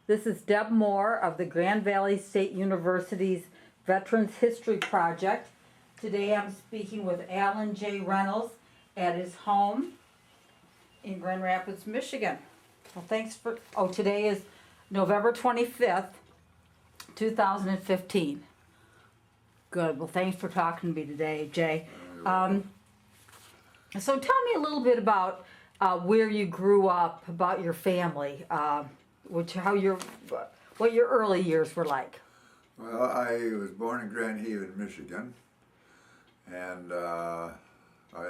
This is Deb Moore of the Grand Valley State University's Veterans History Project. Today I'm speaking with Allan J. Reynolds at his home in Grand Rapids, Michigan. Well, today is November 25th, 2015. Good. Well, thanks for talking to me today, Jay. So tell me a little bit about where you grew up, about your family, what your early years were like. Well, I was born in Grand Haven, Michigan, and I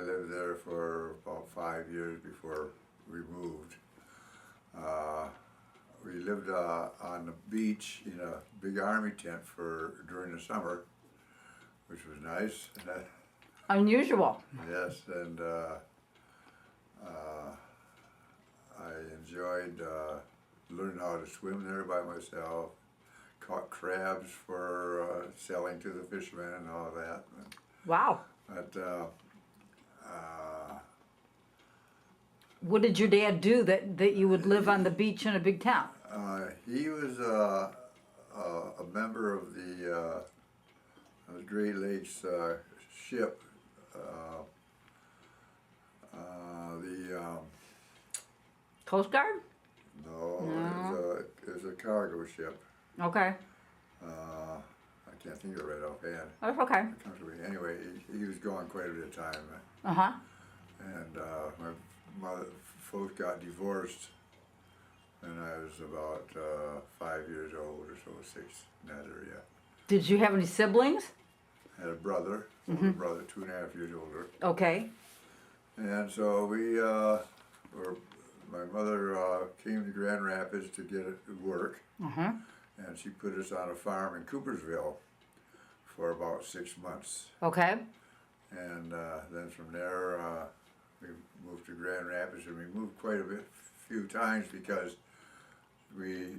lived there for about 5 years before we moved. We lived on the beach in a big army tent during the summer, which was nice. Unusual. Yes, and I enjoyed learning how to swim there by myself, caught crabs for selling to the fishermen and all that. Wow. But what did your dad do that you would live on the beach in a big town? he was a member of the Great Lakes ship, the Coast Guard? no, it was a cargo ship. Okay. I can't think of it right offhand. That's okay. Anyway, he was gone quite a bit of time, Uh-huh. and my folks got divorced when I was about 5 years old or so, 6 in that area. Did you have any siblings? I had a brother, older brother, 2.5 years older. Okay. And so my mother came to Grand Rapids to get work, Uh-huh. and she put us on a farm in Coopersville for about 6 months. Okay. And then from there, we moved to Grand Rapids, and we moved quite a few times because we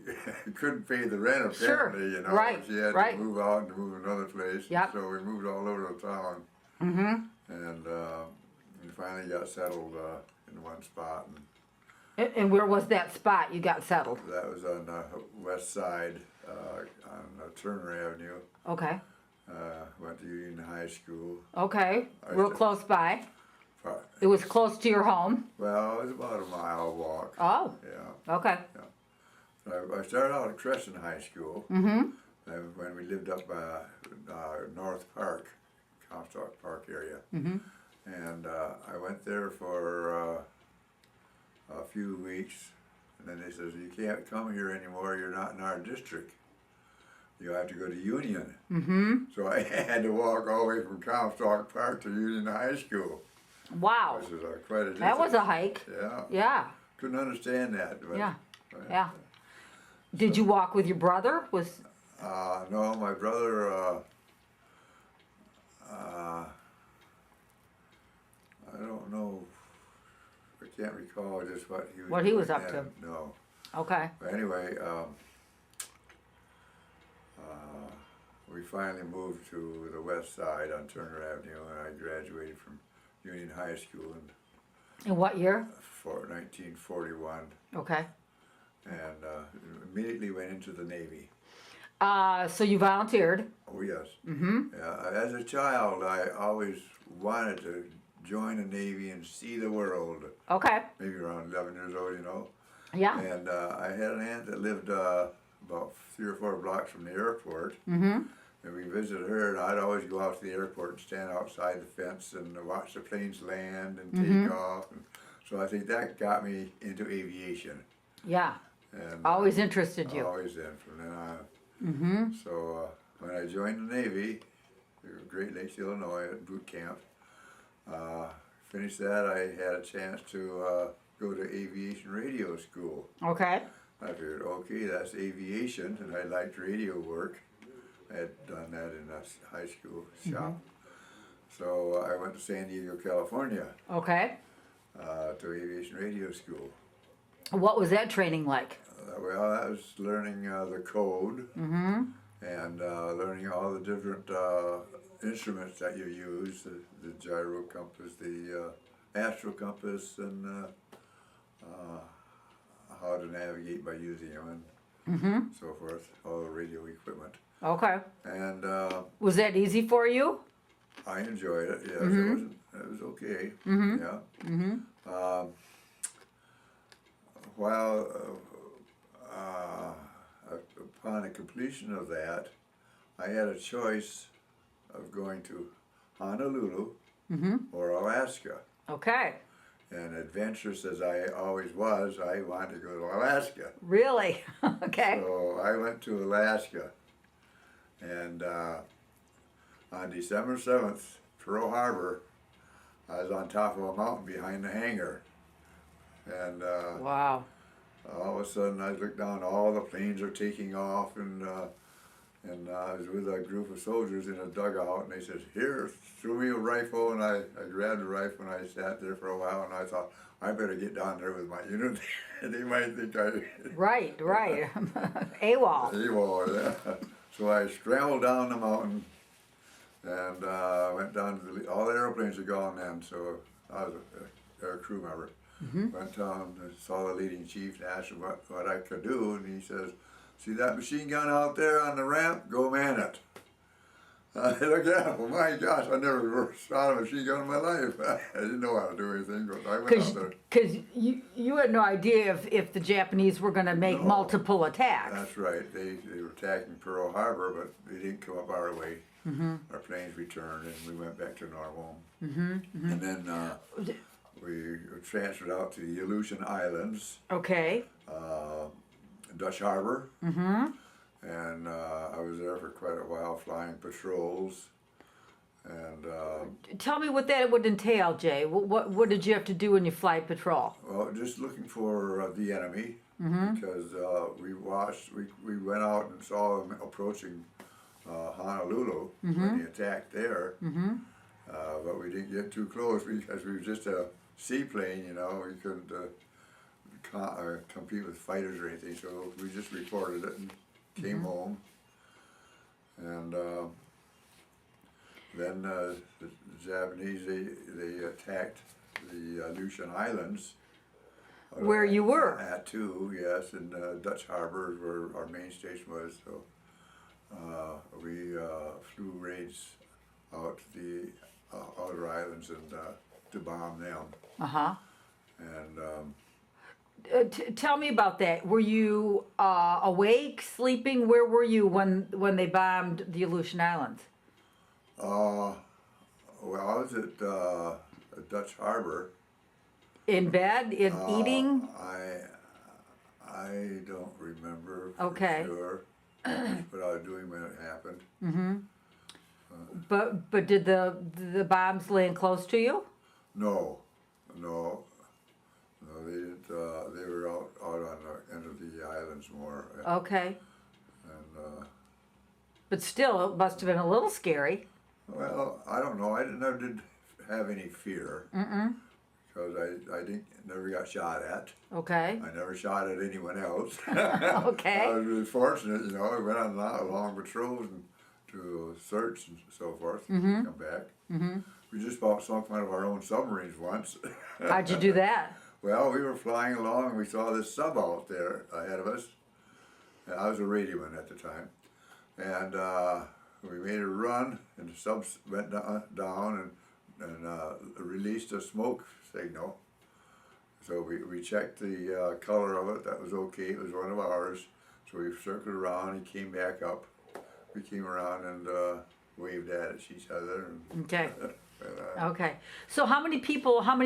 couldn't pay the rent apparently, Sure. you know. Right. She had Right. to move out and move another place. Yep. So we moved all over the town, Mm-hmm. and we finally got settled in one spot. And where was that spot you got settled? That was on the west side, on Turner Avenue. Okay. Went to Union High School. Okay. Real close by. Uh, It was close to your home? Well, it was about a mile walk. Oh. Yeah. Okay. I started out at Crescent High School. Mm-hmm. When we lived up North Park, Comstock Park area. Mm-hmm. And I went there for a few weeks, and then they says, you can't come here anymore, you're not in our district. You have to go to Union. Mm-hmm. So I had to walk all the way from Comstock Park to Union High School. Wow. Which is quite a distance. That was a hike. Yeah. Yeah. Couldn't understand that. But, Yeah. Yeah. Did you walk with your brother? No, my brother, I don't know, I can't recall just what he was up then. to. No. Okay. But anyway, we finally moved to the west side on Turner Avenue, and I graduated from Union High School In what year? for 1941, Okay. and immediately went into the Navy. So you volunteered? Oh yes. Mm-hmm. Yeah, as a child, I always wanted to join the Navy and see the world. Okay. Maybe around 11 years old, you know. Yeah. And I had an aunt that lived about 3 or 4 blocks from the airport. Mm-hmm. And we visited her, and I'd always go out to the airport and stand outside the fence and watch the planes land and take off. And so I think that got me into aviation. Yeah. And Always interested you. always in from then on. Mm-hmm. So when I joined the Navy, Great Lakes, Illinois, at boot camp, finished that, I had a chance to go to Aviation Radio School. Okay. I figured, okay, that's aviation, and I liked radio work. I had done that in a high school shop. So I went to San Diego, California, Okay. to Aviation Radio School. What was that training like? Well, I was learning the code Mm-hmm. and learning all the different instruments that you use, the gyro compass, the astral compass, and how to navigate by using them. And so forth, all the radio equipment. Okay. And Was that easy for you? I enjoyed it. Yes, it was okay. Yeah. While upon the completion of that, I had a choice of going to Honolulu or Alaska. Okay. And adventurous as I always was, I wanted to go to Alaska. Really? Okay. So I went to Alaska, and on December 7th, Pearl Harbor, I was on top of a mountain behind the hangar. And Wow. all of a sudden I looked down, all the planes are taking off, and I was with a group of soldiers in a dugout, and they said, "Here, throw me a rifle," and I grabbed the rifle, and I sat there for a while, and I thought, I better get down there with my unit. They might think I... Right. AWOL. AWOL, yeah. So I scrambled down the mountain, and went down to all the airplanes had gone then, so I was a crew member. Went down and saw the leading chief and asked him what I could do, and he says, "See that machine gun out there on the ramp? Go man it." I looked at him, oh my gosh, I never shot a machine gun in my life. I didn't know how to do anything, but I went out there. Because you had no idea if the Japanese were going to make multiple attacks. That's right. They were attacking Pearl Harbor, but they didn't come up our way. Our planes returned, and we went back to normal. And then we were transferred out to the Aleutian Islands, Okay. Dutch Harbor. And I was there for quite a while, flying patrols. And Tell me what that would entail, Jay. What did you have to do when you fly patrol? well, just looking for the enemy, because we went out and saw them approaching Honolulu when they attacked there. But we didn't get too close because we were just a seaplane, you know. We couldn't compete with fighters or anything, so we just reported it and came home. And then the Japanese, they attacked the Aleutian Islands. Where you were? At two, yes, in Dutch Harbor is where our main station was. So we flew raids out to the other islands and to bomb them. And Tell me about that. Were you awake, sleeping? Where were you when they bombed the Aleutian Islands? well, I was at Dutch Harbor. In bed, eating? I don't remember for Okay. sure what I was doing when it happened. But did the bombs land close to you? No, they didn't. They were out on the end of the islands more. Okay. And But still, it must have been a little scary. well, I don't know. I never did have any fear. Because I never got shot at. Okay. I never shot at anyone else. Okay. I was really fortunate, you know. I went on long patrols and to search and so forth, and come back. We just bought some kind of our own submarines once. How'd you do that? Well, we were flying along and we saw this sub out there ahead of us. And I was a radioman at the time. And we made a run, and the sub went down and released a smoke signal. So we checked the color of it. That was okay. It was one of ours. So we circled around. He came back up. We came around and waved at each other. And, Okay. Okay. So how many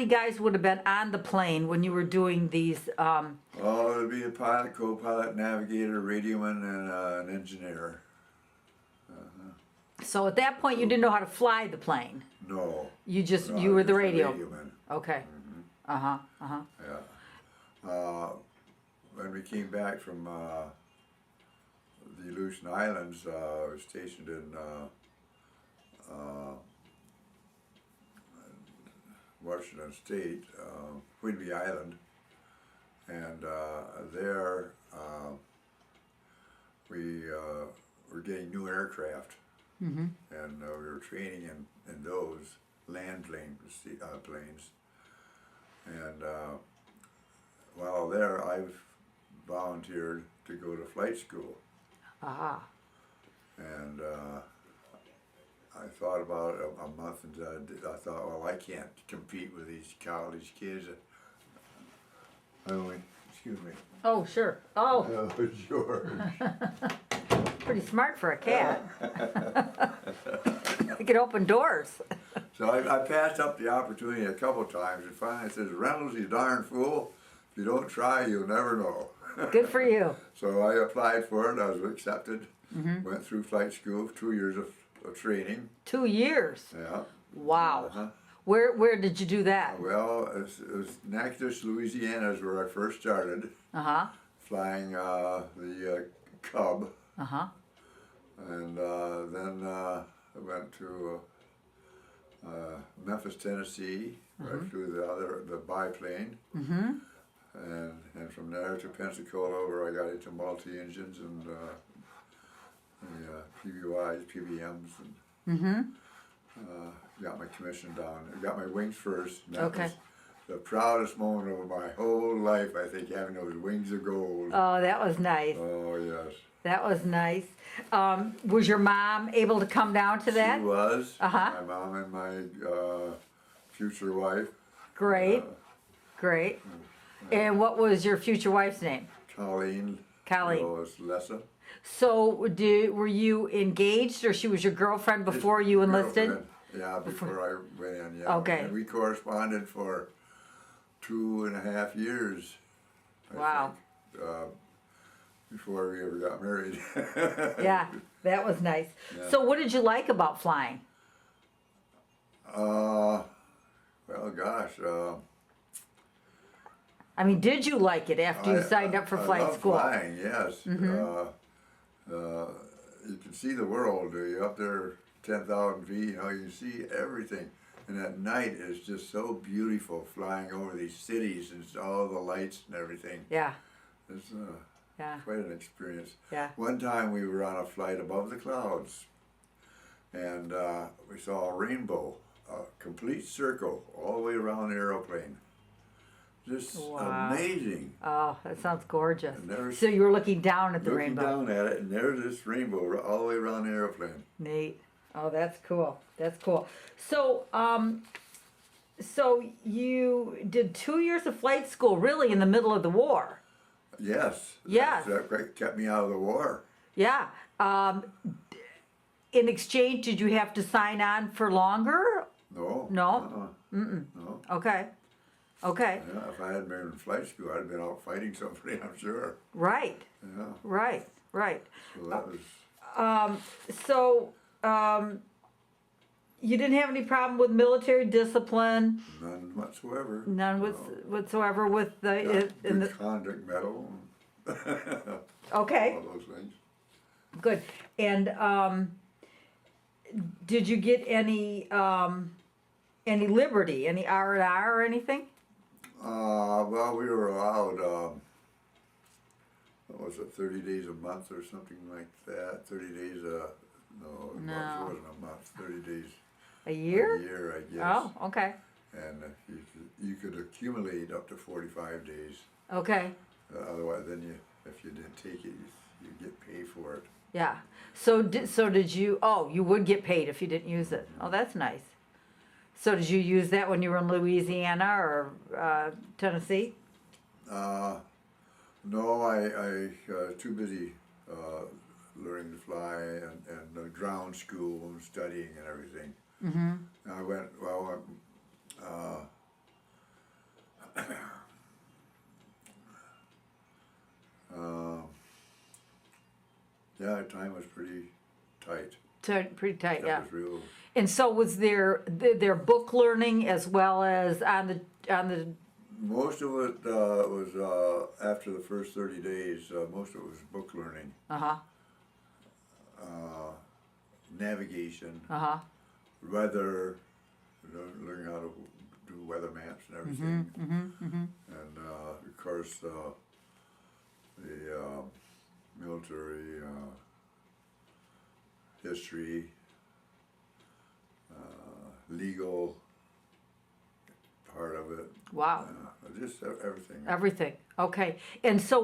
guys would have been on the plane when you were doing these? Oh, there'd be a pilot, co-pilot, navigator, radioman, and an engineer. So at that point, you didn't know how to fly the plane. No. You No, you were the just a radio. radioman. Okay. Yeah. When we came back from the Aleutian Islands, I was stationed in Washington State, Whidbey Island, and there we were getting new aircraft, and we were training in those land planes. And while there, volunteered to go to flight school. Ah. And I thought about it a month, and I thought, well, I can't compete with these college kids. Excuse me. Oh, sure. Oh, Oh, George. pretty smart for a cat. You could open doors. So I passed up the opportunity a couple times, and finally I said, Reynolds, you darn fool, if you don't try, you'll never know. Good for you. So I applied for it, I was accepted, went through flight school, 2 years of training. 2 years. Yeah. Wow. Uh-huh. Where did you do that? Well, it was Natchitoches, Louisiana is where I first started, Uh-huh. flying the Cub, Uh-huh. and then I went to Memphis, Tennessee, right through the biplane, and from there to Pensacola, where I got into multi-engines and the PBYs, PBMs, and got my commission down. I got my wings first. And that Okay. was the proudest moment of my whole life, I think, having those wings of gold. Oh, that was nice. Oh, yes. That was nice. Was your mom able to come down to that? She was. Uh-huh. My mom and my future wife. Great. Great. And what was your future wife's name? Colleen. Colleen. Was Lessa. So were you engaged, or she was your girlfriend before you enlisted? Girlfriend. Yeah, before I went in, yeah. Okay. And we corresponded for 2.5 years. I Wow. think, before we ever got married. Yeah, that was nice. Yeah. So what did you like about flying? Well, gosh. I mean, did you like it after you signed up for I flight love school? Flying, yes. You can see the world. You're up there 10,000 feet, you know, you can see everything. And at night it's just so beautiful flying over these cities and all the lights and everything. Yeah, It's yeah, quite an experience. yeah. One time we were on a flight above the clouds, and we saw a rainbow, a complete circle all the way around the aeroplane. Just Wow. amazing. Oh, that sounds gorgeous. And there's- So you were looking down at the Looking rainbow. down at it, and there's this rainbow all the way around the airplane. Neat. Oh, that's cool. That's cool. So, so you did 2 years of flight school, really in the middle of the war. Yes. Yes. That kept me out of the war. Yeah. In exchange, did you have to sign on for longer? No. No? No. Okay. Okay. Yeah, if I hadn't been in flight school, I'd have been out fighting somebody, I'm sure. Right. Yeah. Right. Right. So that was. So, you didn't have any problem with military discipline, None whatsoever. none whatsoever with Got the, in good the, conduct medal. okay, All those things. good. And, did you get any liberty, any R&R or anything? Well, we were allowed, what was it, 30 days a month or something like that? 30 days, no, it No. wasn't a month, 30 days A year? a year, I guess. Oh, okay, And you could accumulate up to 45 days. okay, Otherwise, then if you didn't take it, you get paid for it. yeah. So did you, oh, you would get paid if you didn't use it. Oh, that's nice. So did you use that when you were in Louisiana or Tennessee? No, I was too busy learning to fly and ground school and studying and everything. Mm-hmm. I went, well, yeah, time was pretty tight. Pretty tight, That yeah. was real. And so was there book learning as well as on the Most of it was after the first 30 days. Most of it was book learning, uh-huh, navigation, uh-huh, weather, learning how to do weather maps and everything. And of course the military history, legal, part of it. Wow. Just everything. Everything. Okay. And so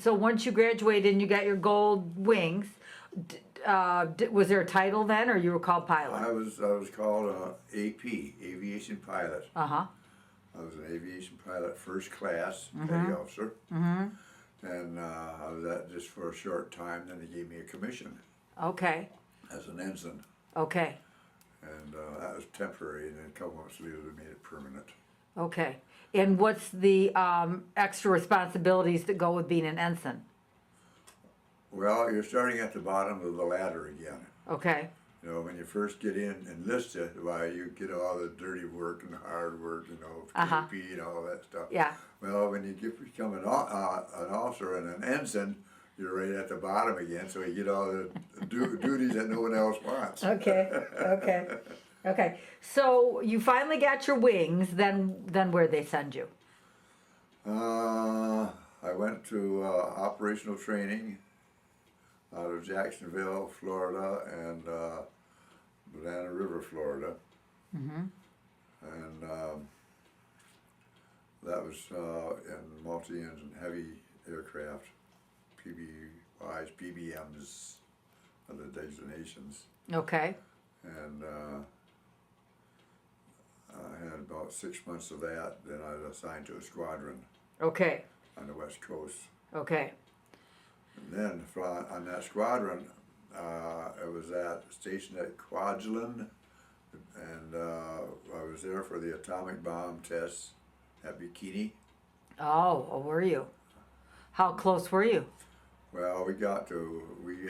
so once you graduated and you got your gold wings, was there a title then, or you were called pilot? I was called AP, Aviation Pilot. Uh-huh. I was an aviation pilot, first class, petty officer. Mm-hmm. And I was that just for a short time. Then they gave me a commission Okay. as an ensign. Okay. And that was temporary. And then a couple months later, they made it permanent. Okay. And what's the extra responsibilities that go with being an ensign? Well, you're starting at the bottom of the ladder again. Okay. You know, when you first get in enlisted, why you get all the dirty work and the hard work, KP and all that stuff. Yeah. Well, when you become an officer and an ensign, you're right at the bottom again, so you get all the duties that no one else wants. Okay. Okay. Okay. So you finally got your wings. Then where'd they send you? I went to operational training out of Jacksonville, Florida, and Banana River, Florida. Mm-hmm. And that was in multi-engine heavy aircraft, PBYs, PBMs are the designations. Okay. And I had about 6 months of that. Then I was assigned to a squadron Okay. on the West Coast. Okay. And then on that squadron, I was stationed at Kwajalein, and I was there for the atomic bomb tests at Bikini. Oh, were you? How close were you? Well, we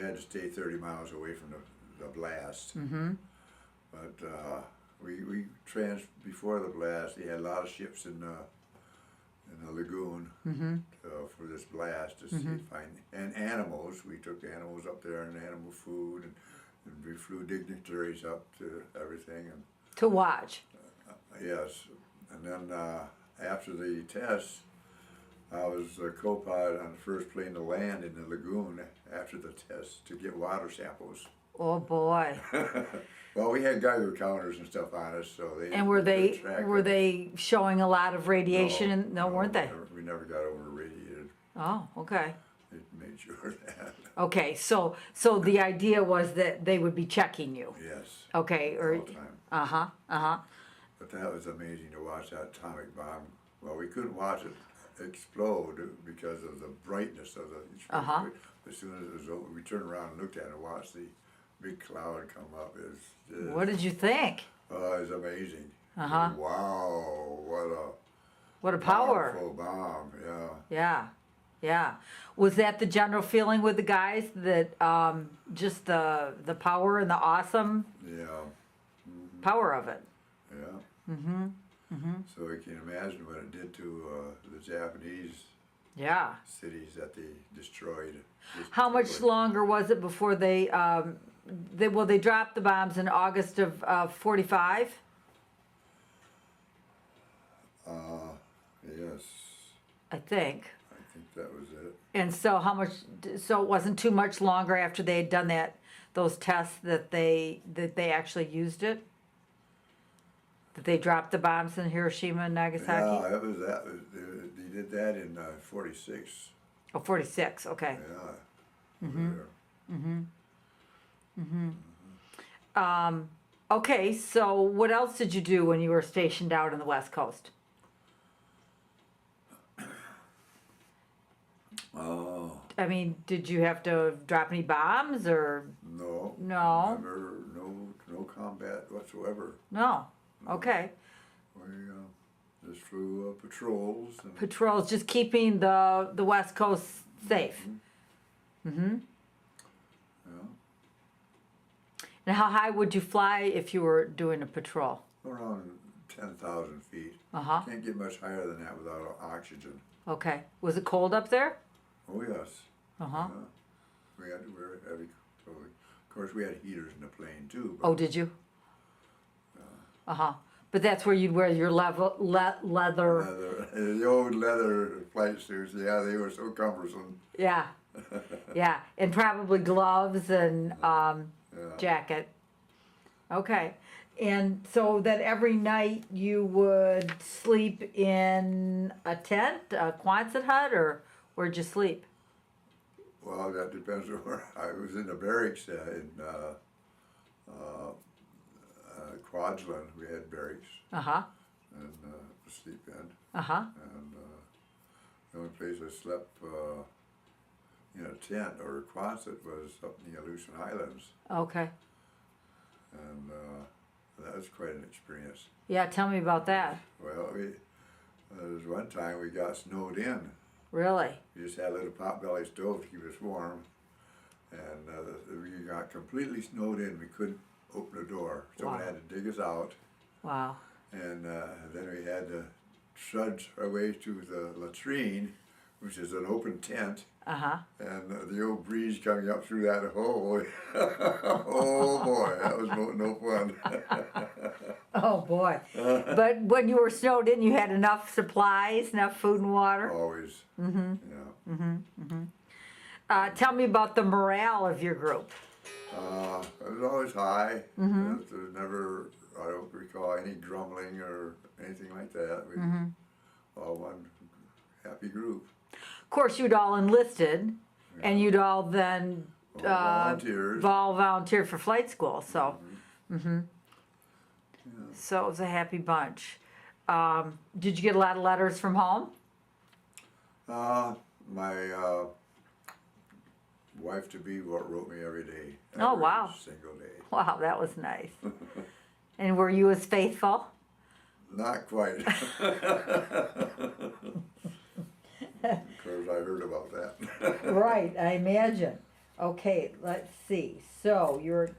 had to stay 30 miles away from the blast. Mm-hmm. But before the blast, they had a lot of ships in the lagoon for this blast to find, and animals. We took animals up there and animal food, and we flew dignitaries up to everything. And To watch. yes, and then after the test, I was a co-pilot on the first plane to land in the lagoon after the test to get water samples. Oh boy. Well, we had Geiger counters and stuff on us, so they. And were they showing a lot of radiation? No, weren't they? We never got over radiated. Oh, okay. They made sure of that. Okay, so the idea was that they would be checking you. Yes. Okay, All the time. uh-huh, uh-huh. But that was amazing to watch that atomic bomb. Well, we couldn't watch it explode because of the brightness of the. Uh-huh. As soon as it was over, we turned around and looked at it and watched the big cloud come up. What did you think? Oh, it was amazing. Uh-huh. Wow, What a power. powerful bomb, yeah. Yeah, yeah. Was that the general feeling with the guys, that just the power and the awesome Yeah, power of it? yeah. So you can imagine what it did to the Japanese Yeah. cities that they destroyed. How much longer was it before they dropped the bombs in August of 45? Yes, I think. I think that was it. And so so it wasn't too much longer after they had done those tests that they actually used it? That they dropped the bombs in Hiroshima and Nagasaki? Yeah, it was that. They did that in 46. Oh, 46, okay. Yeah. Okay, so what else did you do when you were stationed out on the West Coast? Oh. I mean, did you have to drop any bombs or No. No. Never, no combat whatsoever. no? Okay. We just flew patrols. And, Patrols, just keeping the West Coast safe. Mm-hmm. yeah, And how high would you fly if you were doing a patrol? around 10,000 feet. Uh-huh. Can't get much higher than that without oxygen. Okay. Was it cold up there? Oh, yes. Uh-huh. We had to wear heavy clothing. Of course, we had heaters in the plane, too. Oh, did you? Uh-huh. But that's where you'd wear your leather. The old leather flight suits, yeah, they were so cumbersome. Yeah. Yeah. And probably gloves and Yeah. jacket. Okay. And so that every night you would sleep in a tent, a Quonset hut, or where'd you sleep? Well, that depends on where. I was in the barracks in Quadland. We had barracks Uh-huh, and to sleep in. uh-huh. And the only place I slept in a tent or a Quonset was up in the Aleutian Islands. Okay. And that was quite an experience. Yeah, tell me about that. Well, there was one time we got snowed in. Really? We just had a little pot-belly stove to keep us warm. And we got completely snowed in. We couldn't open the door. Someone Wow. had to dig us out. Wow. And then we had to trudge our way to the latrine, which is an open tent. Uh-huh. And the old breeze coming up through that hole. Oh boy, that was no fun. Oh, boy. But when you were snowed in, you had enough supplies, enough food and water? Always. Mm-hmm. Yeah. Tell me about the morale of your group. It was always high. There was never, I don't recall any grumbling or anything like that. We all one happy group. Of course, you'd all enlisted, and you'd all then All volunteers. all volunteer for flight school. So, Yeah. so it was a happy bunch. Did you get a lot of letters from home? My wife-to-be wrote me every day. Oh, every wow. single day. Wow, that was nice. And were you as faithful? Not quite. Because I heard about that. Right, I imagine. Okay, let's see. So you're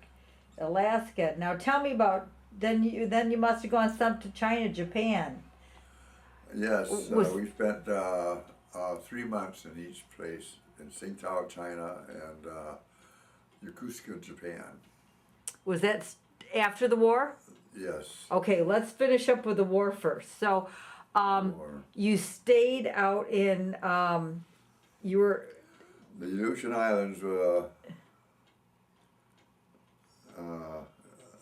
Alaska. Now tell me about then you must have gone some to China, Japan. Yes, Was- we spent 3 months in each place, in Tsingtao, China, and Yokosuka, Japan. Was that after the war? Yes. Okay, let's finish up with the war first. So, Or you stayed out in you were the Aleutian Islands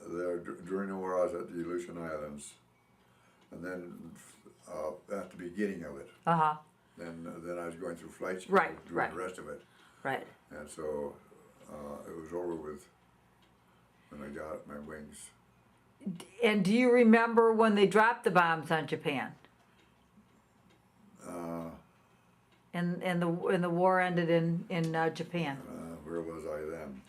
there during the war. I was at the Aleutian Islands, and then at the beginning of it, uh-huh. then I was going through flight school, Right, doing right. the rest of it, Right. and so it was over with when I got my wings. And do you remember when they dropped the bombs on Japan? And the war ended in Japan. Where was I then?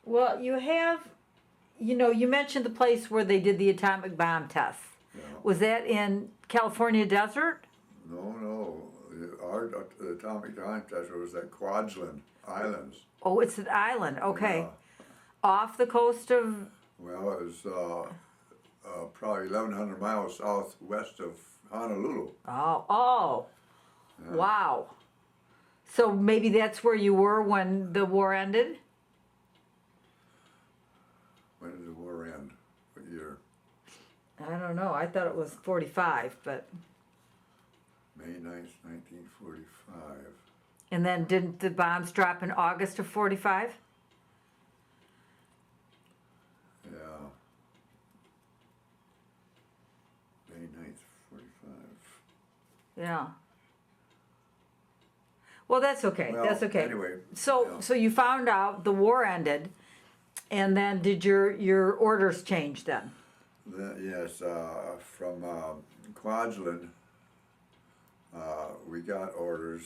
Well, you mentioned the place where they did the atomic bomb tests. Yeah. Was that in California desert? No. Our atomic time test was at Kwajalein Islands. Oh, it's an island. Okay. Yeah. Off the coast of. Well, it was probably 1,100 miles southwest of Honolulu. Oh. Wow. So maybe that's where you were when the war ended? When did the war end? What year? I don't know. I thought it was 45, but. May 9th, 1945. And then didn't the bombs drop in August of 45? Yeah. May 9th, 45. Yeah. Well, that's okay. Well, That's okay. Anyway. So, yeah. so you found out the war ended, and then did your orders change then? Yes, from Kwajalein, we got orders,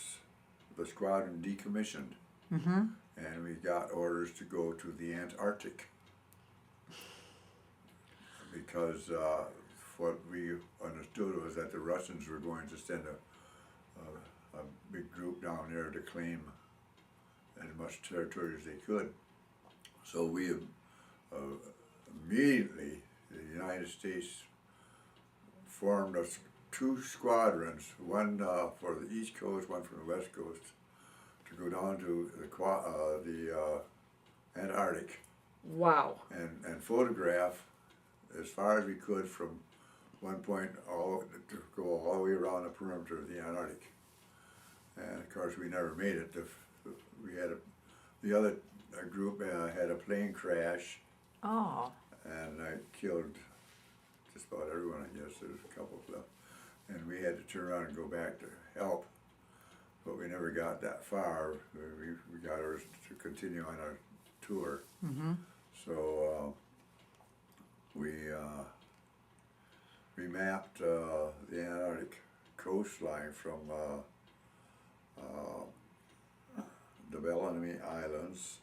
the squadron decommissioned, and we got orders to go to the Antarctic because what we understood was that the Russians were going to send a big group down there to claim as much territory as they could. So we immediately, the United States formed two squadrons, one for the East Coast, one from the West Coast, to go down to the Antarctic Wow. and photograph as far as we could from one point to go all the way around the perimeter of the Antarctic. And of course, we never made it. We had the other a group had a plane crash, Oh. and I killed just about everyone, I guess. There was a couple left. And we had to turn around and go back to help, but we never got that far. We got ours to continue on our tour. Mm-hmm. So we mapped the Antarctic coastline from the Bikini Islands,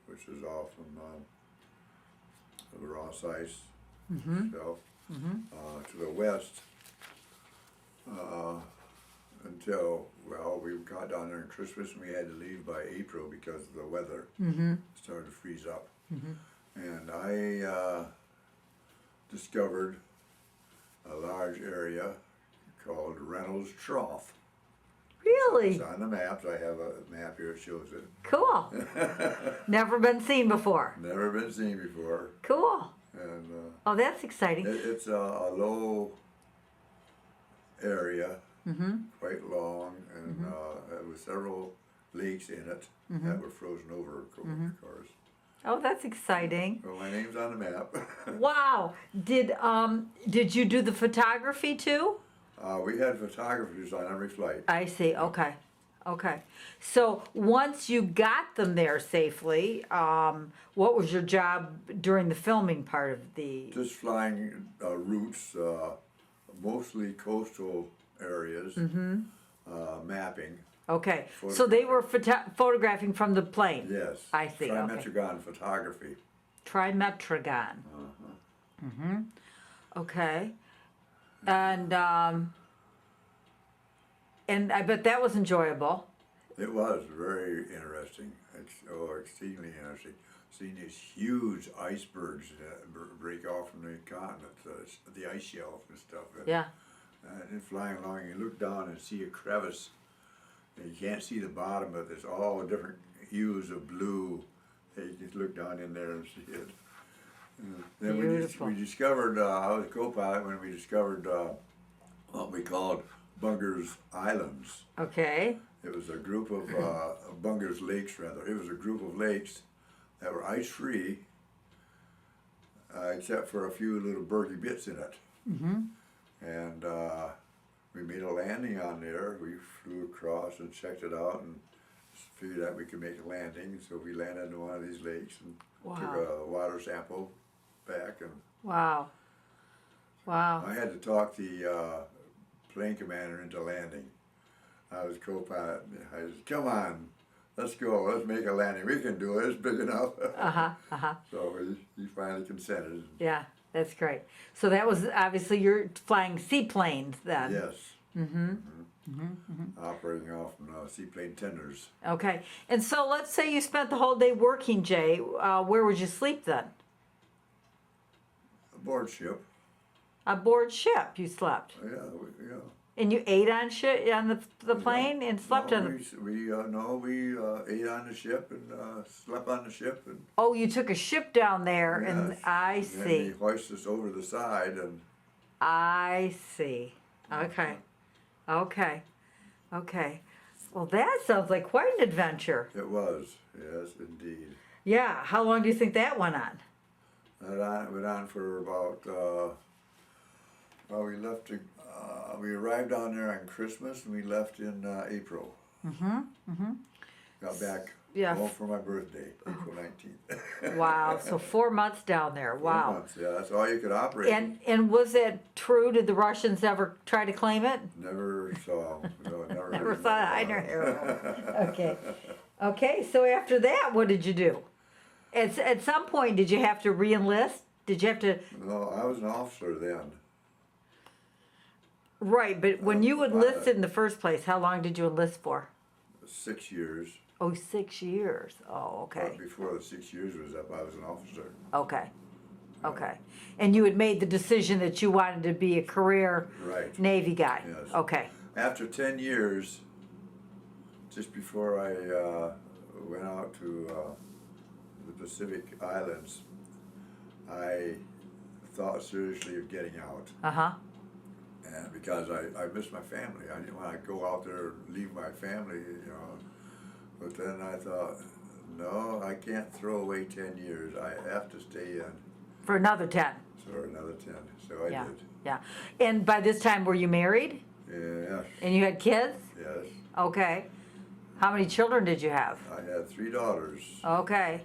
which is off from the Ross Ice shelf, to the west until, well, we got down there on Christmas and we had to leave by April because the weather started to freeze up. And I discovered a large area called Reynolds Trough. Really? It's on the maps. I have a map here that shows it. Cool. Never been seen before. Never been seen before. Cool. And Oh, that's exciting. it's a low area, quite long, and there was several lakes in it that were frozen over, of course. Oh, that's exciting. So my name's on the map. Wow. Did you do the photography too? We had photographers on every flight. I see. Okay. Okay. So once you got them there safely, what was your job during the filming part of the? Just flying routes, mostly coastal areas, mapping. Okay. So they were photographing from the plane. Yes. I see. Okay. Trimetragon photography. Trimetragon. Okay. And I bet that was enjoyable. It was very interesting. Extremely interesting. Seeing these huge icebergs break off from the continent, the ice shelf and stuff. Yeah. And then flying along, you look down and see a crevice. And you can't see the bottom, but there's all different hues of blue. And you just look down in there and see it. Then we discovered, I was a co-pilot when we discovered what we called Bunger's Islands. Okay. It was a group of Bunger's Lakes, rather. It was a group of lakes that were ice-free, except for a few little bergy bits in it. And we made a landing on there. We flew across and checked it out and figured out we could make a landing. So we landed in one of these lakes and took a water sample back. And Wow. Wow. I had to talk the plane commander into landing. I was co-pilot. I said, "Come on, let's go. Let's make a landing. We can do it. It's big enough." So he finally consented. Yeah, that's great. So that was obviously you're flying seaplanes then. Yes. Operating off from seaplane tenders. Okay. And so let's say you spent the whole day working, Jay. Where would you sleep then? Aboard ship. Aboard ship you slept. Yeah. And you ate on the plane and slept on the. We ate on the ship and slept on the ship and. Oh, you took a ship down there, and Yes. I And see. they hoisted us over the side and. I see. Okay. Okay. Okay. Well, that sounds like quite an adventure. It was, yes, indeed. Yeah. How long do you think that went on? That went on for about. Well, we arrived down there on Christmas and we left in April. Got back home for my birthday, April 19th. Wow. So 4 months down there. 4 Wow. months, yeah, that's all you could operate. And was that true? Did the Russians ever try to claim it? Never saw. No, never. Never heard saw about it. I never it. heard. Okay. Okay. So after that, what did you do? At some point, did you have to re-enlist? Did you have to? No, I was an officer then. Right, but when you enlisted in the first place, how long did you enlist for? 6 years. Oh, 6 years. Oh, okay. But before the 6 years was up, I was an officer. Okay. Okay. And you had made the decision that you wanted to be a career Right. Navy guy. Yes. Okay. After 10 years, just before I went out to the Pacific Islands, I thought seriously of getting out. Uh-huh. And because I missed my family. I didn't want to go out there and leave my family, you know. But then I thought, No, I can't throw away 10 years. I have to stay in For another 10. for another 10. So I Yeah. did. Yeah. And by this time, were you married? Yes. And you had kids? Yes. Okay. How many children did you have? I had 3 daughters. Okay.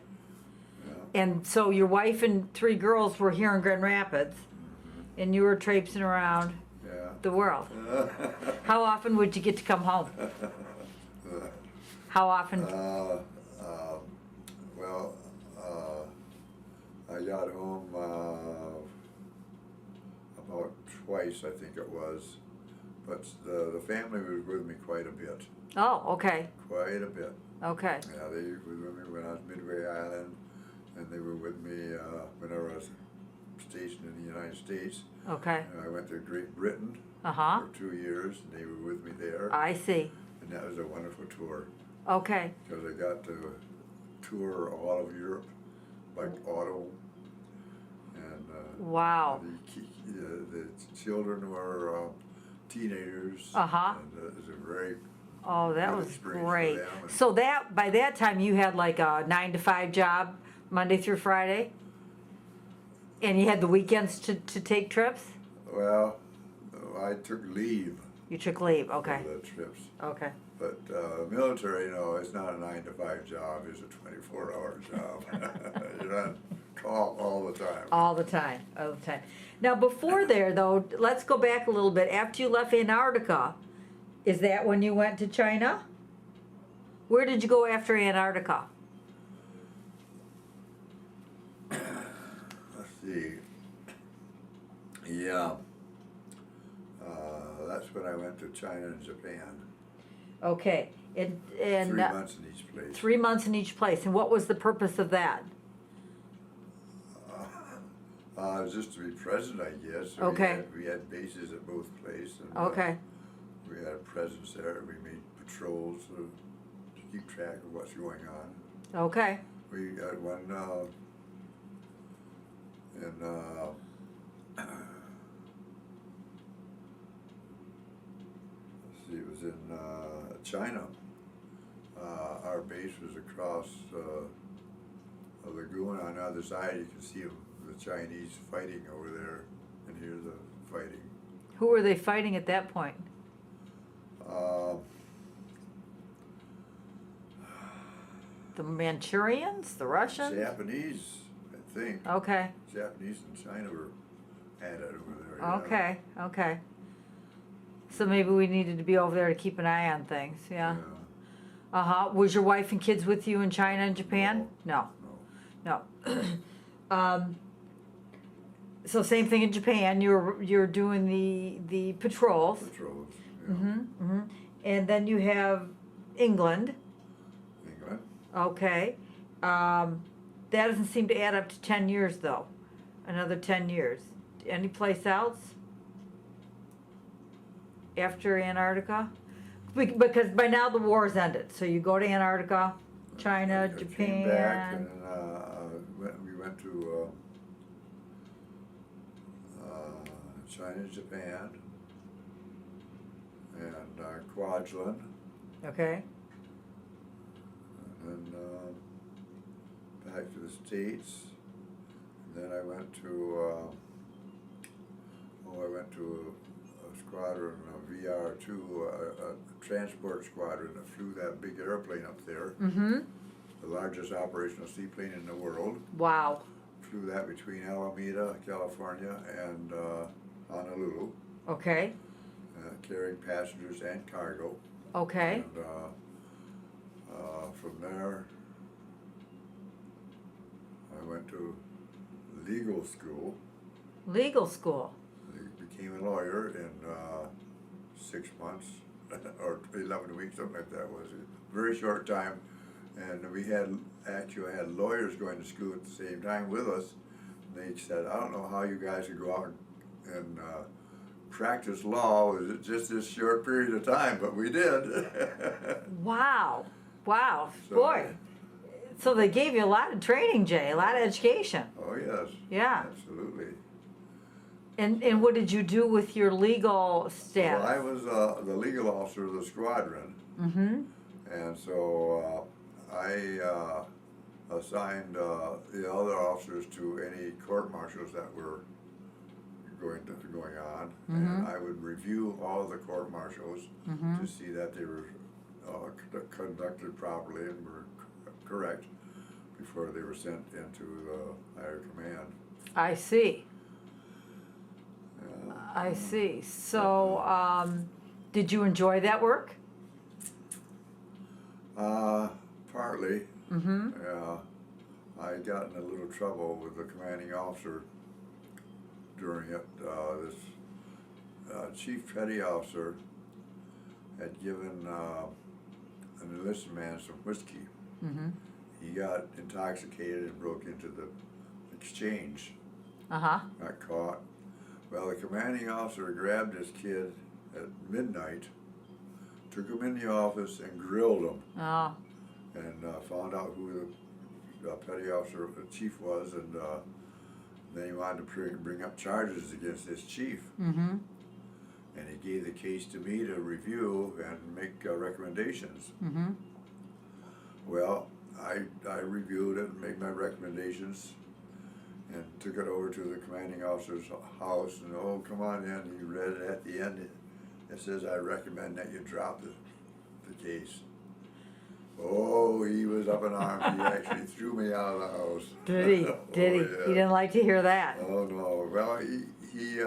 Yeah. And so your wife and 3 girls were here in Grand Rapids, and you were traipsing around Yeah. the world. How often would you get to come home? How often? Well, I got home about twice, I think it was. But the family was with me quite a bit. Oh, okay. Quite a bit. Okay. Yeah, they were with me when I was Midway Island, and they were with me when I was stationed in the United States. Okay. And I went to Great Britain Uh-huh. for 2 years, and they were with me there. I see. And that was a wonderful tour, Okay. because I got to tour all of Europe, like auto. And Wow. the children were teenagers. Uh-huh. And it was a very Oh, that good was experience for great. them, and- So that, by that time, you had like a 9 to 5 job, Monday through Friday? And you had the weekends to take trips? Well, I took leave You took leave, okay, for the trips. okay. But military, no, it's not a 9 to 5 job. It's a 24-hour job. You're on call all the time. All the time, all the time. Now, before there, though, let's go back a little bit. After you left Antarctica, is that when you went to China? Where did you go after Antarctica? Let's see. Yeah. That's when I went to China and Japan. Okay, and 3 months in each place. 3 months in each place. And what was the purpose of that? Just to be present, I guess. Okay. We had bases at both places. And, Okay, we had a presence there. We made patrols to keep track of what's going on. okay, We had one let's see, it was in China. Our base was across a lagoon. On the other side, you can see the Chinese fighting over there, and hear the fighting. who were they fighting at that point? The Manchurians, the Russians? Japanese, I think. Okay, Japanese and China were at it over there. yeah. okay, okay. So maybe we needed to be over there to keep an eye on things, yeah. Uh-huh. Was your wife and kids with you in China and Japan? No, No. no. So same thing in Japan, you're doing the patrols. Patrols. Yeah. Mm-hmm. And then you have England, England. okay. That doesn't seem to add up to 10 years though, another 10 years. Any place else? After Antarctica? Because by now the war's ended, so you go to Antarctica, China, I came back Japan. and we went to China, Japan, and Kwajalein, Okay, and then back to the States. And then I went to a squadron, a VR-2, a transport squadron that flew that big airplane up there, mm-hmm, the largest operational seaplane in the world. wow, Flew that between Alameda, California, and Honolulu, okay, carrying passengers and cargo. okay, And from there, I went to legal school. legal school, I became a lawyer in 6 months or 11 weeks, something like that. It was a very short time, and we had lawyers going to school at the same time with us. And they said, "I don't know how you guys could go out and practice law with just this short period of time, but we did." wow, So- boy. So they gave you a lot of training, Jay, a lot of education. Oh yes. Yeah. Absolutely. And what did you do with your legal status? Well, I was the legal officer of the squadron. Mm-hmm. And so I assigned the other officers to any court martials that were going on, and I would review all the court martials to see that they were conducted properly and were correct before they were sent into higher command. I see. I see. So, did you enjoy that work? Partly. Yeah. I got in a little trouble with the commanding officer during it. This chief petty officer had given an enlisted man some whiskey. He got intoxicated and broke into the exchange. Got caught. Well, the commanding officer grabbed this kid at midnight, took him in the office and grilled him. And found out who the petty officer, the chief was, and then he wanted to bring up charges against this chief. And he gave the case to me to review and make recommendations. Well, I reviewed it and made my recommendations and took it over to the commanding officer's house, and oh, come on in, he read it at the end. It says, I recommend that you drop the case. Oh, he was up in arms. He actually threw me out of the house. Did he? Did he? Yeah. He didn't like to hear that. Oh no. Well, he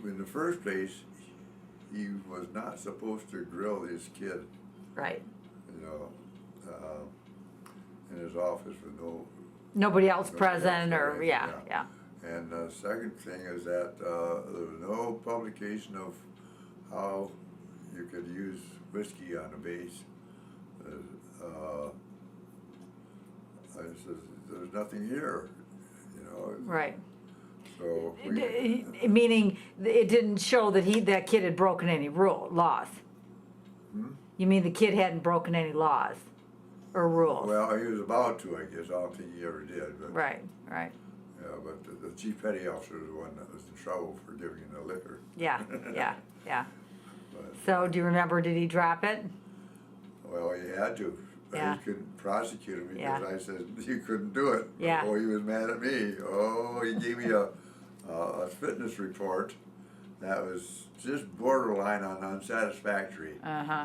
in the first place, he was not supposed to grill this kid. Right. You know, in his office with Nobody else nobody present, else or there, yeah. And the second thing is that there was no publication of how you could use whiskey on the base. I said, there's nothing here, you know. Right. So Meaning it didn't show that that kid had broken any laws. You mean the kid hadn't broken any laws or rules? well, he was about to, I guess. I don't think he ever did. But, Right. Yeah, but the chief petty officer was the one that was in trouble for giving the liquor. Yeah. But, So do you remember, did he drop it? well, he had to. Yeah. He couldn't prosecute him because Yeah. I said you couldn't do it. Yeah. Oh, he was mad at me. Oh, he gave me a fitness report that was just borderline on unsatisfactory.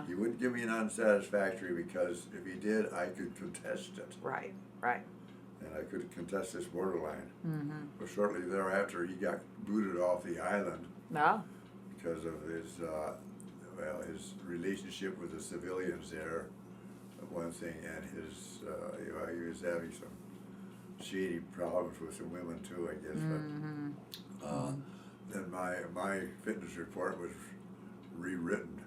He wouldn't give me an unsatisfactory because if he did, I could contest it. Right. And I could contest this borderline. But shortly thereafter, he got booted off the island No. because of his his relationship with the civilians there. One thing, and his he was having some shady problems with some women too, I guess. But then my fitness report was rewritten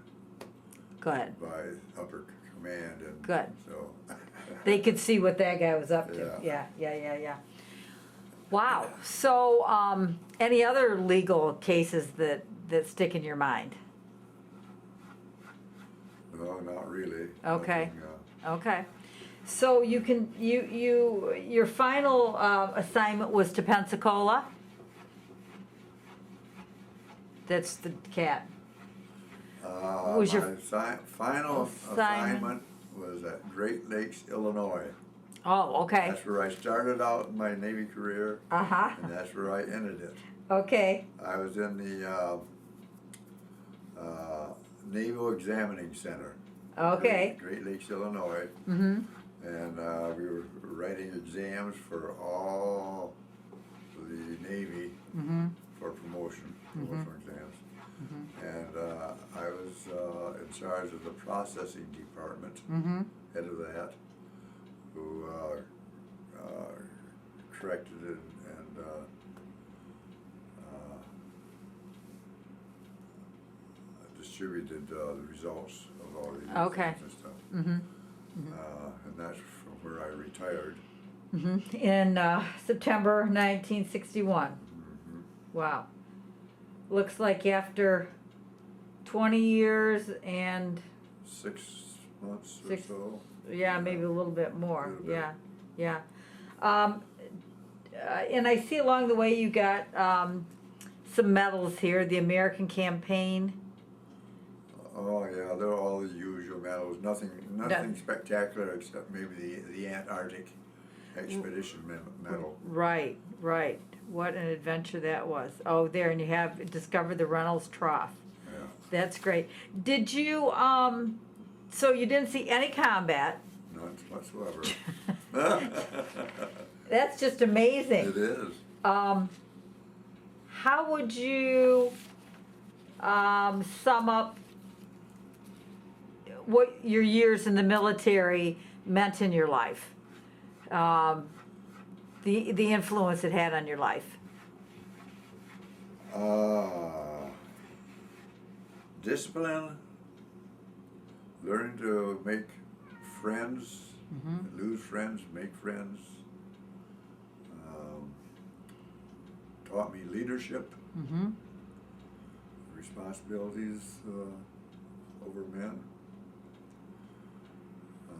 Good. by upper command, and Good. so They could see what that guy was up to. Yeah. Wow. So, any other legal cases that stick in your mind? no, not really. Okay. Nothing, Okay. So your final assignment was to Pensacola? That's the cat. Was your final assignment was at Great Lakes, Illinois. Oh, okay. That's where I started out in my Navy career, and that's where I ended it. Okay. I was in the Naval Examining Center. Okay. Great Lakes, Illinois. Mm-hmm. And we were writing exams for all the Navy for promotional exams. And I was in charge of the processing department, head of that, who corrected it and distributed the results of all the exams and stuff. And that's from where I retired. In September 1961. Wow. Looks like after 20 years and 6 months Six- or so. yeah, maybe a little bit more. A little bit. Yeah. And I see along the way you got some medals here. The American Campaign. Oh, yeah, they're all the usual medals, nothing spectacular except maybe the Antarctic expedition medal. Right, right. What an adventure that was. Oh, there, and you have discovered the Reynolds Trough. Yeah. That's great. Did you, so you didn't see any combat? None whatsoever. That's just amazing. It is. How would you sum up what your years in the military meant in your life? The influence it had on your life. Discipline, learning to make friends, lose friends, make friends. Taught me leadership, responsibilities over men. I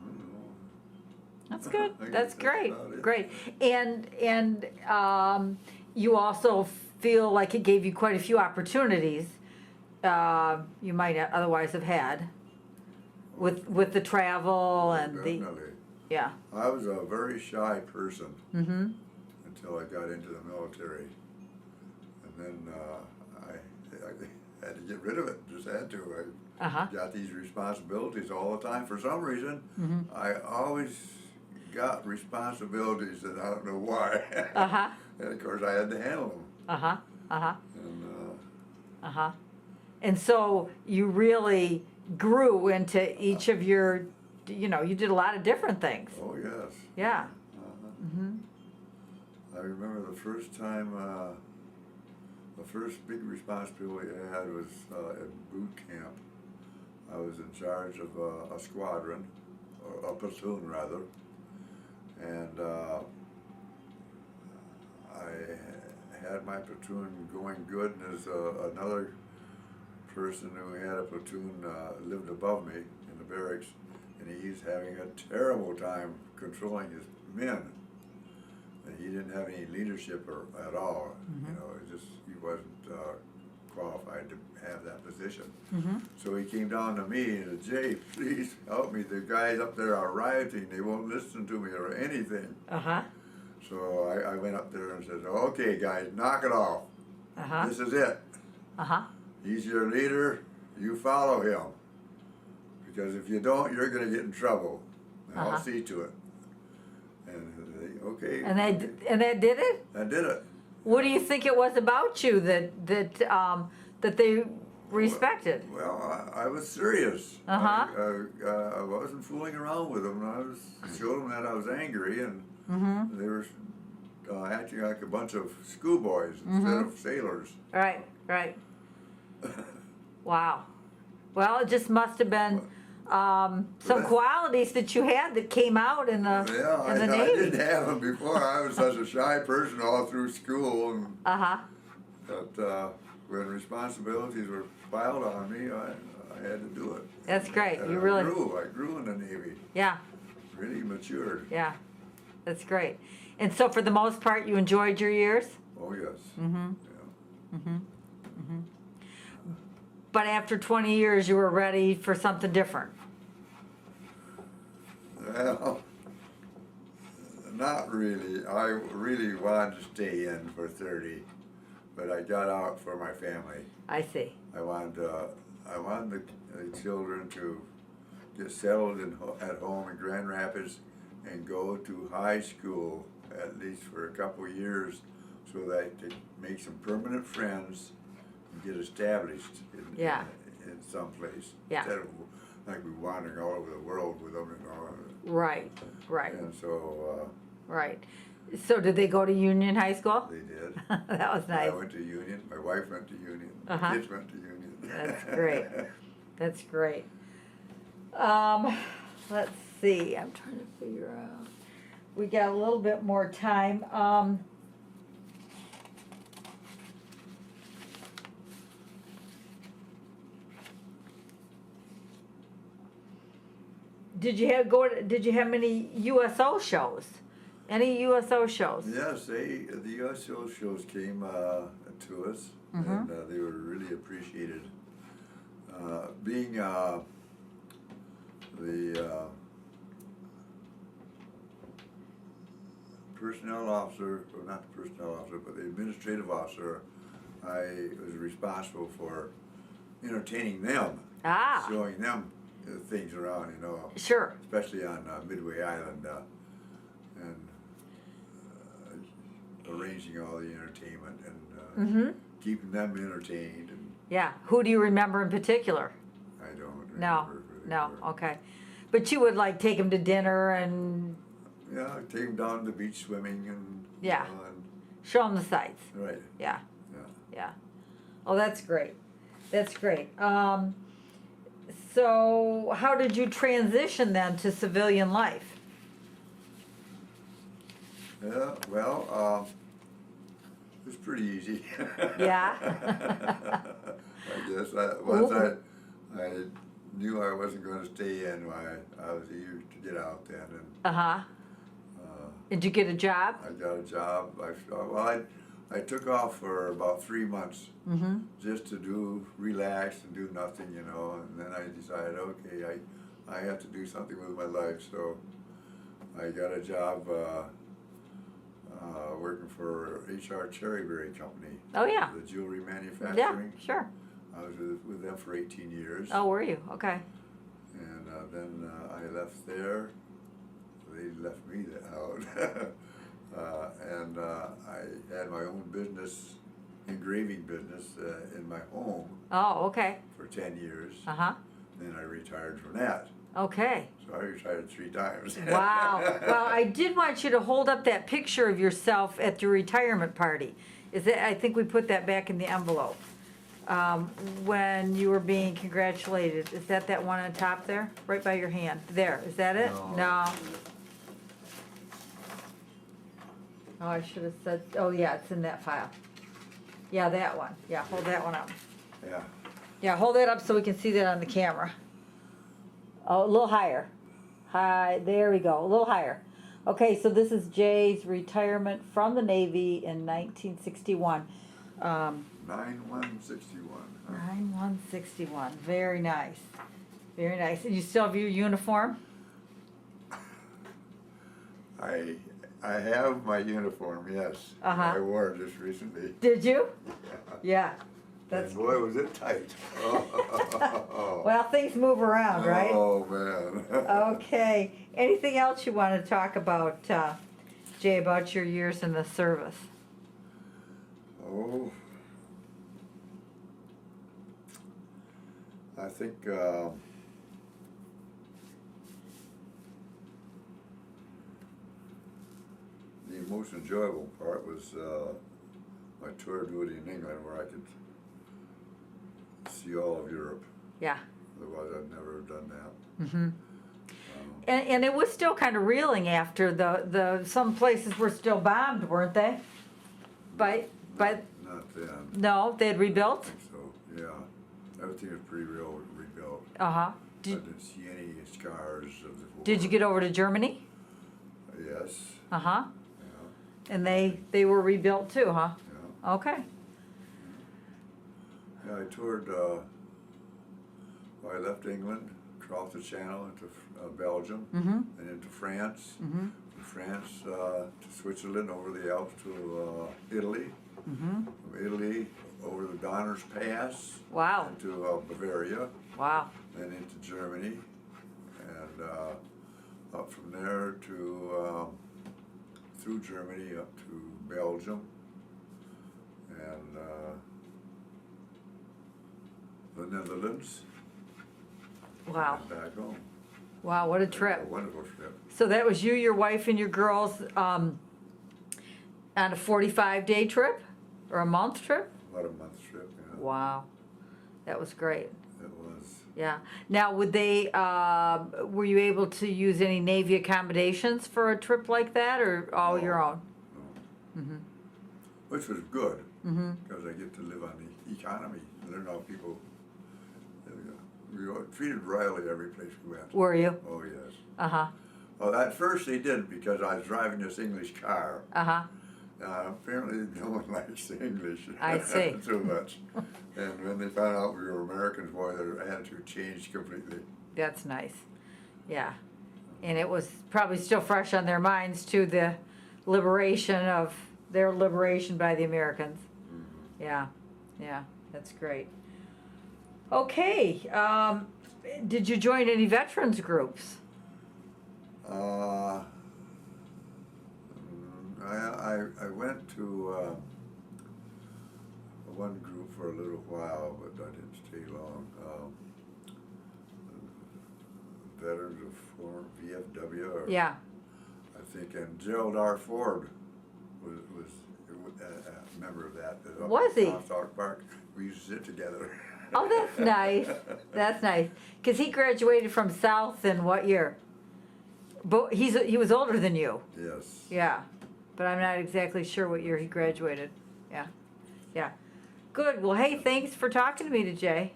don't know. That's good. I guess That's that's great. about it. Great. And you also feel like it gave you quite a few opportunities you might not otherwise have had with the travel and Definitely. yeah. I was a very shy person Mm-hmm. until I got into the military, and then I had to get rid of it. Just had to. Uh-huh. I got these responsibilities all the time. For some reason, I always got responsibilities, and I don't know why. Uh-huh. And of course, I had to handle them. Uh-huh. Uh-huh. And Uh-huh. And so you really grew into each of your, you did a lot of different things. oh yes. Yeah. Uh-huh. I remember the first time, the first big responsibility I had was at boot camp. I was in charge of a squadron, or a platoon rather, and I had my platoon going good, and there's another person who had a platoon lived above me in the barracks, and he's having a terrible time controlling his men. And he didn't have any leadership at all. He wasn't qualified to have that position. So he came down to me and said, "Jay, please help me. The guys up there are rioting. They won't listen to me or anything." Uh-huh. So I went up there and said, "Okay, guys, knock it off. Uh-huh. This is it. Uh-huh. He's your leader. You follow him. Because if you don't, you're going to get in trouble. And I'll see to it." And they, okay. And that did it? I did it. What do you think it was about you that they respected? Well, I was serious. Uh-huh. I wasn't fooling around with them. I was showing them that I was angry, and they were acting like a bunch of schoolboys instead of sailors. Right, right. Wow. Well, it just must have been some qualities that you had that came out in the Yeah, in the I Navy. didn't have them before. I was such a shy person all through school, and Uh-huh. but when responsibilities were piled on me, I had to do it. That's great. And You really I grew in the Navy. Yeah, Really matured. yeah. That's great. And so for the most part you enjoyed your years? Oh yes. Yeah. But after 20 years you were ready for something different. Well, not really. I really wanted to stay in for 30, but I got out for my family. I see. I wanted the children to get settled at home in Grand Rapids and go to high school at least for a couple of years, so that they make some permanent friends and get established in some place. Yeah. Instead of like we wandering all over the world with them and all. Right, right, And so right. So did they go to Union High School? they did. That was nice. I went to Union. My wife went to Union. Uh-huh. My kids went to Union. That's great. That's great. Let's see. I'm trying to figure out. We got a little bit more time. Did you have many USO shows? Any USO shows? Yes, the USO shows came to us, and they were really appreciated. Being the personnel officer, or not the personnel officer, but the administrative officer, I was responsible for entertaining them, showing them things around, you know. Sure. Especially on Midway Island, and arranging all the entertainment and keeping them entertained. And Yeah. Who do you remember in particular? I don't remember. No. who they No. were. Okay. But you would like take them to dinner and Yeah, take them down to the beach swimming and Yeah. and, show them the sights. right. Yeah. Yeah. Yeah. Oh, that's great. That's great. So how did you transition then to civilian life? Yeah. Well, it was pretty easy. Yeah. I guess once I knew I wasn't going to stay in, I was eager to get out then, and Uh-huh. Did you get a job? I got a job. I took off for about 3 months just to relax and do nothing, you know. And then I decided, okay, I have to do something with my life. So I got a job working for H.R. Cherryberry Company. Oh, yeah. The jewelry Yeah, manufacturing. sure. I was with them for 18 years. Oh, were you? Okay. And then I left there. They left me out. And I had my own business, engraving business, in my home Oh, okay. for 10 years. Uh-huh. Then I retired from that. Okay. So I retired 3 times. Wow. Well, I did want you to hold up that picture of yourself at your retirement party. Is that, I think we put that back in the envelope. When you were being congratulated. Is that one on top there? Right by your hand. There. Is that it? No. Oh, I should have said, oh yeah, it's in that file. Yeah, that one. Yeah, hold that one up. Yeah. Yeah, hold that up so we can see that on the camera. Oh, a little higher. Hi, there we go, a little higher. Okay, so this is Jay's retirement from the Navy in 1961. 9161. 9161, very nice. Very nice. And you still have your uniform? I have my uniform, yes. Uh-huh. I wore it just recently. Did you? Yeah. Yeah. That's, And boy, was it tight. Oh, well, things move around, right? Oh, man. Okay. Anything else you want to talk about, Jay, about your years in the service? Oh. I think the most enjoyable part was my tour of duty in England, where I could see all of Europe. Yeah. Otherwise, I'd never have done that. Mm-hmm. And it was still kind of reeling after some places were still bombed, weren't they? But Not then. no, they'd I rebuilt? think so, yeah. Everything was pretty rebuilt. Uh-huh. I didn't see any scars of the war. Did you get over to Germany? Yes, Uh-huh. yeah, And they were rebuilt too, huh? yeah. Okay. Yeah, I toured, I left England, crossed the Channel into Belgium, and into France. From France to Switzerland, over the Alps to Italy. From Italy over the Donner's Pass. Wow. Into Bavaria, Wow. then into Germany, and up from there to through Germany up to Belgium, and the Netherlands, Wow. and back home. Wow, what a A trip. wonderful trip. So that was you, your wife, and your girls on a 45-day trip? Or a month trip? About a month's trip, yeah. Wow. That was great. It was. Yeah. Now, were you able to use any Navy accommodations for a trip like that, or all No. your own? No. Which was good, because I get to live on the economy, learn how people, we were treated royally every place we went. Were you? Oh, yes. Uh-huh. Well, at first they did because I was driving this English car. Uh-huh. Apparently no one likes the English I see. too much. And when they found out we were Americans, boy, their attitude changed completely. That's nice. Yeah. And it was probably still fresh on their minds too, their liberation by the Americans. Mm-hmm. Yeah. Yeah. That's great. Okay. Did you join any veterans groups? I went to one group for a little while, but I didn't stay long. Veterans of former VFW, or Yeah. I think, and Gerald R. Ford was a member of that. Was he? South Park. We used to sit together. Oh, that's nice. That's nice. Because he graduated from South in what year? But he was older than you. Yes. Yeah. But I'm not exactly sure what year he graduated. Yeah. Yeah. Good. Well, hey, thanks for talking to me today.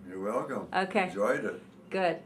You're welcome. Okay. Enjoyed it. Good.